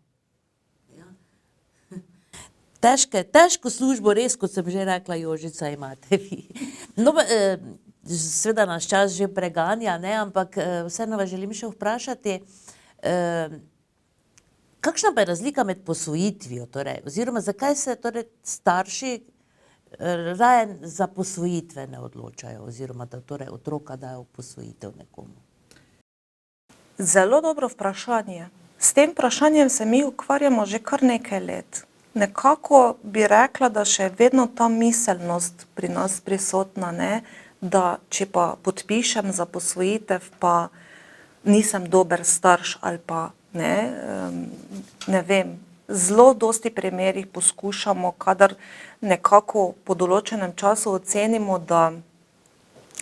Težko službo, res, kot sem že rekla, Jožica, imate vi. No, seveda nas čas že preganja, ne, ampak vseeno vas želim še vprašati, kakšna pa je razlika med posvojitvijo, torej, oziroma zakaj se torej starši raje za posvojitve ne odločajo, oziroma da torej otroka dajo v posvojitev nekomu? Zelo dobro vprašanje. S tem vprašanjem se mi ukvarjamo že kar nekaj let. Nekako bi rekla, da še vedno ta miselnost pri nas prisotna, ne, da če pa podpišem za posvojitev, pa nisem dober starš ali pa ne vem, zelo dosti primerih poskušamo, kadar nekako po določenem času ocenimo, da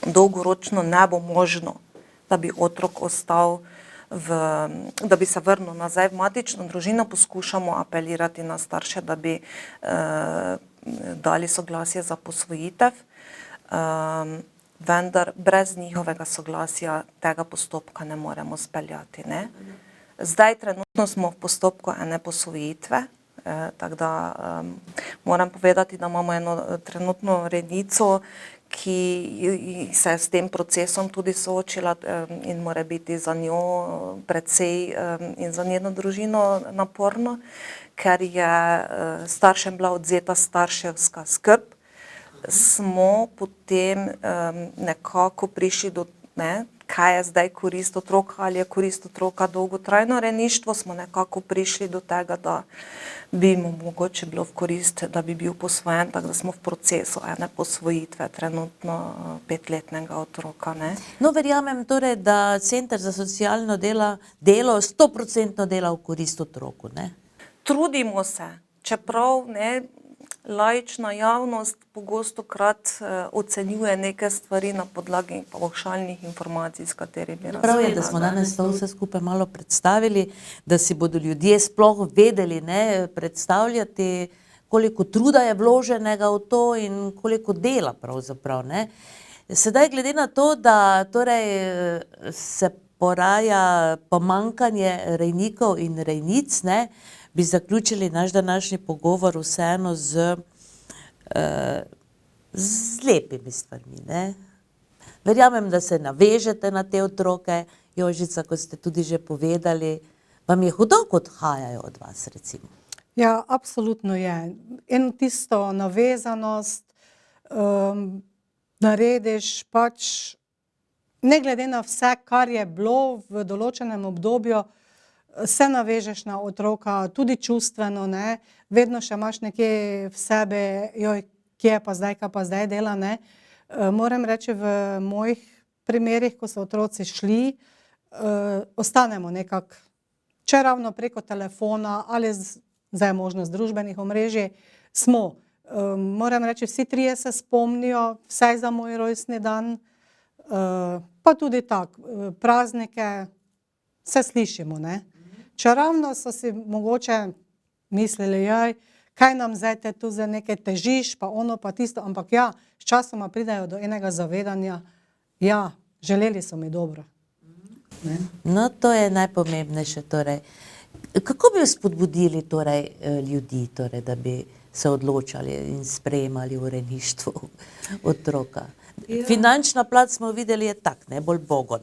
dolgoročno ne bo možno, da bi otrok ostal da bi se vrnil nazaj v matično družino, poskušamo apelirati na starše, da bi dali soglasje za posvojitev, vendar brez njihovega soglasja tega postopka ne moremo speljati, ne. Zdaj trenutno smo v postopku ene posvojitve, Tako da moram povedati, da imamo eno trenutno rejnico, ki se je s tem procesom tudi soočila in mora biti za njo precej in za njeno družino naporno, ker je staršem bila odzeta starševska skrb. Smo potem nekako prišli do, kaj je zdaj korist otroka, ali je korist otroka dolgotrajno rejništvo, smo nekako prišli do tega, da bi mu mogoče bilo v korist, da bi bil posvojen, tako da smo v procesu ene posvojitve trenutno 5-letnega otroka. No, verjamem torej, da Center za socialno delo 100% dela v korist otroku, ne? Trudimo se, čeprav laična javnost pogostokrat ocenjuje neke stvari na podlagi pavšalnih informacij, s katerimi razpravljajo. Prav je, da smo danes to vse skupaj malo predstavili, da si bodo ljudje sploh vedeli predstavljati, koliko truda je vloženega v to in koliko dela pravzaprav. Sedaj, glede na to, da torej se poraja pomanjkanje rejnikov in rejnic, bi zaključili naš današnji pogovor vseeno z lepimi stvarmi. Verjamem, da se navežete na te otroke. Jožica, kot ste tudi že povedali, vam je hudo, ko odhajajo od vas, recimo? Ja, absolutno je. Eno tisto navezanost narediš pač, ne glede na vse, kar je bilo v določenem obdobju, se navežeš na otroka, tudi čustveno, vedno še imaš nekje v sebi, joj, kje je pa zdaj, kaj pa zdaj dela, Moram reči, v mojih primerih, ko so otroci šli, ostanemo nekako, če ravno preko telefona ali zdaj možnost družbenih omrežij, smo. Moram reči, vsi trije se spomnijo, vsaj za moj rojstni dan, pa tudi tako, praznike, se slišimo, Če ravno so si mogoče mislili, kaj nam zdaj te tu za nekaj težiš, pa ono pa tisto, ampak ja, sčasoma pridejo do enega zavedanja, ja, želeli so mi dobro. No, to je najpomembnejše torej. Kako bi spodbudili torej ljudi, torej, da bi se odločali in sprejemali v rejništvu otroka? Finančna plat smo videli je tak, bolj bogo,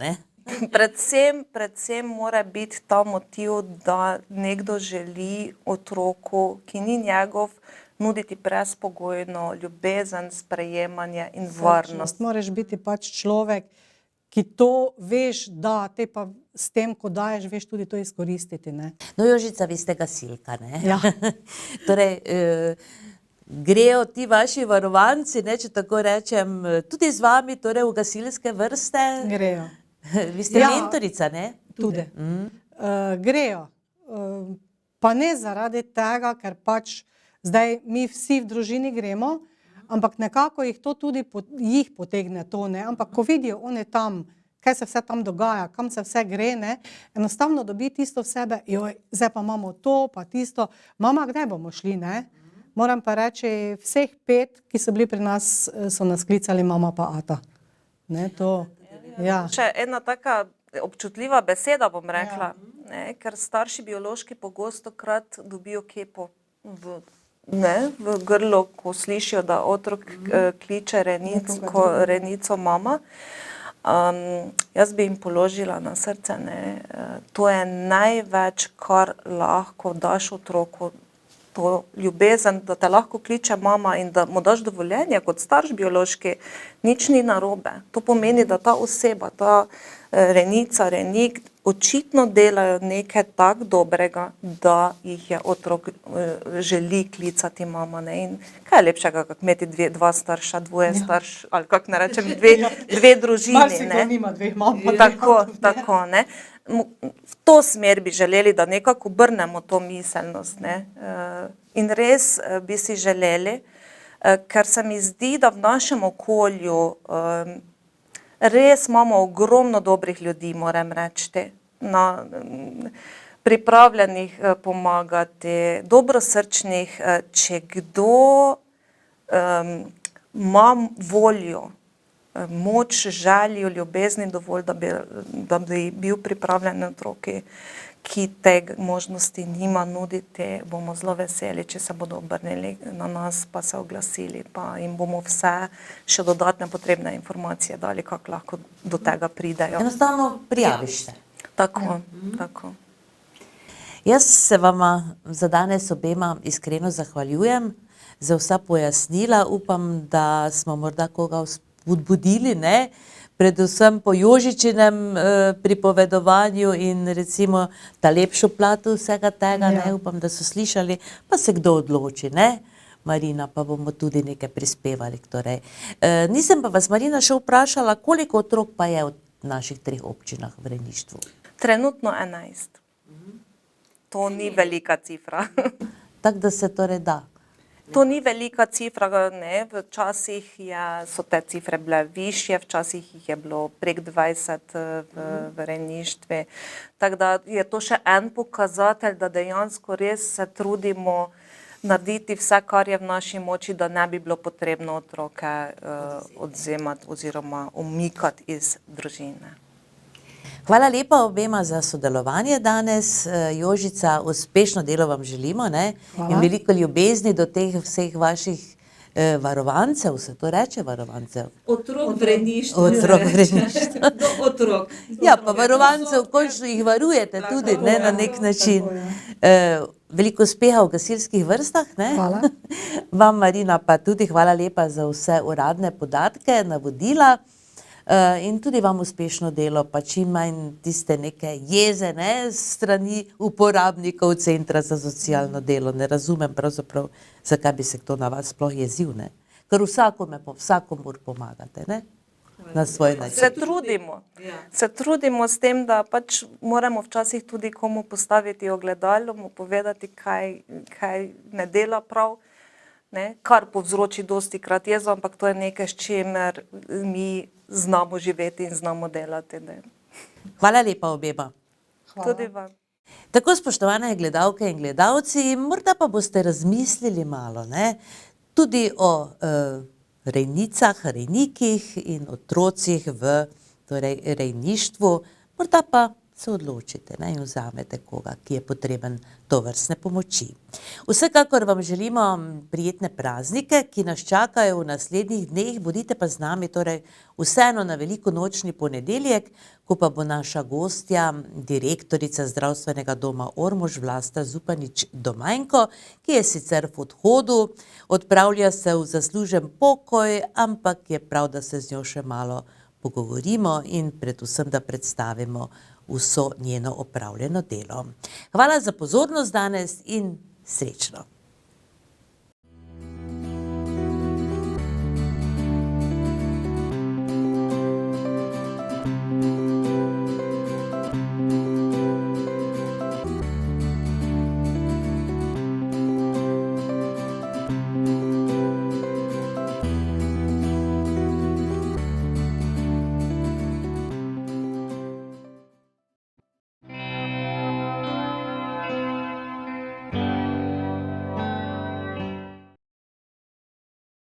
Predvsem mora biti ta motiv, da nekdo želi otroku, ki ni njegov, nuditi brezpogojno ljubezen, sprejemanje in varnost. Moraš biti pač človek, ki to veš, da te pa s tem, ko daješ, veš tudi to izkoristiti. No, Jožica, vi ste gasilka, Ja. Torej, grejo ti vaši varovanci, če tako rečem, tudi z vami torej v gasilske vrste? Grejo. Vi ste mentorica, Tudi. Grejo. Pa ne zaradi tega, ker pač zdaj mi vsi v družini gremo, ampak nekako jih to tudi jih potegne to, ampak ko vidijo oni tam, kaj se vse tam dogaja, kam se vse gre, enostavno dobi tisto v sebe, joj, zdaj pa imamo to, pa tisto, mama, kdaj bomo šli, Moram pa reči, vseh 5, ki so bili pri nas, so nas klicali mama pa ata. Ja. Še ena taka občutljiva beseda, bom rekla, ker starši biološki pogostokrat dobijo kepo v grlo, ko slišijo, da otrok kliče rejnico mama. Jaz bi jim položila na srce, to je največ, kar lahko daš otroku, to ljubezen, da te lahko kliče mama in da mu daš dovoljenje kot starš biološki, nič ni narobe. To pomeni, da ta oseba, ta rejnica, rejnik očitno delajo nekaj tako dobrega, da jih je otrok želi klicati mama. In kaj je lepšega, kako imeti dva starša, dvoje starš, ali kako ne rečem, dve družini. Marsikdo nima dveh mam. Tako. V to smer bi želeli, da nekako obrnemo to miselnost. In res bi si želeli, ker se mi zdi, da v našem okolju res imamo ogromno dobrih ljudi, moram reči, pripravljenih pomagati, dobrosrčnih, če kdo ima voljo, moč, željo, ljubezni dovolj, da bi bil pripravljen na otroki, ki te možnosti nima nuditi, bomo zelo veseli, če se bodo obrnili na nas, pa se oglasili, pa jim bomo vse še dodatne potrebne informacije dali, kako lahko do tega pridejo. Enostavno prijaviš se. Tako, tako. Jaz se vama za danes obema iskreno zahvaljujem za vsa pojasnila. Upam, da smo morda koga spodbudili, ne? Predvsem po Jožičinem pripovedovanju in recimo ta lepšo plat vsega tega, ne? Upam, da so slišali, pa se kdo odloči, ne? Marina, pa bomo tudi nekaj prispevali. Torej. Nisem pa vas, Marina, še vprašala, koliko otrok pa je v naših 3 občinah v rejništvu? Trenutno 11. To ni velika cifra. Tako da se torej da. To ni velika cifra, ne, včasih so te cifre bile višje, včasih jih je bilo prek 20 v rejništvu. Tako da je to še en pokazatelj, da dejansko res se trudimo narediti vse, kar je v naši moči, da ne bi bilo potrebno otroke odvzemati oziroma umikati iz družine. Hvala lepa obema za sodelovanje danes. Jožica, uspešno delo vam želimo, ne? In veliko ljubezni do teh vseh vaših varovancev, se to reče varovancev? Otrok v rejništvu. Otrok v rejništvu. Do otrok. Ja, pa varovancev, končno jih varujete tudi, ne, na nek način. Veliko uspeha v gasilskih vrstah, ne? Hvala. Vam, Marina, pa tudi hvala lepa za vse uradne podatke, navodila. In tudi vam uspešno delo, pa čim manj tiste neke jeze, ne, strani uporabnikov Centra za socialno delo. Ne razumem pravzaprav, zakaj bi se kdo na vas sploh jezil, ne. Ker vsakomur pomagate, ne, na svoj način. Se trudimo s tem, da pač moramo včasih tudi komu postaviti ogledalo, mu povedati, kaj ne dela prav, ne, kar povzroči dostikrat jezo, ampak to je nekaj, s čimer mi znamo živeti in znamo delati. Ne. Hvala lepa obema. Tudi vam. Tako, spoštovane gledalke in gledalci, morda pa boste razmislili malo, ne, tudi o rejnicah, rejnikih in otrocih v torej, rejništvu, morda pa se odločite, ne, in vzamete koga, ki je potreben tovrstne pomoči. Vsekakor vam želimo prijetne praznike, ki nas čakajo v naslednjih dneh, bodite pa z nami torej vseeno na velikonočni ponedeljek, ko pa bo naša gostja, direktorica Zdravstvenega doma Ormož, Vlasta Zupanič-Domajnko, ki je sicer v odhodu, odpravlja se v zaslužen pokoj, ampak je prav, da se z njo še malo pogovorimo in predvsem, da predstavimo vso njeno opravljeno delo. Hvala za pozornost danes in srečno!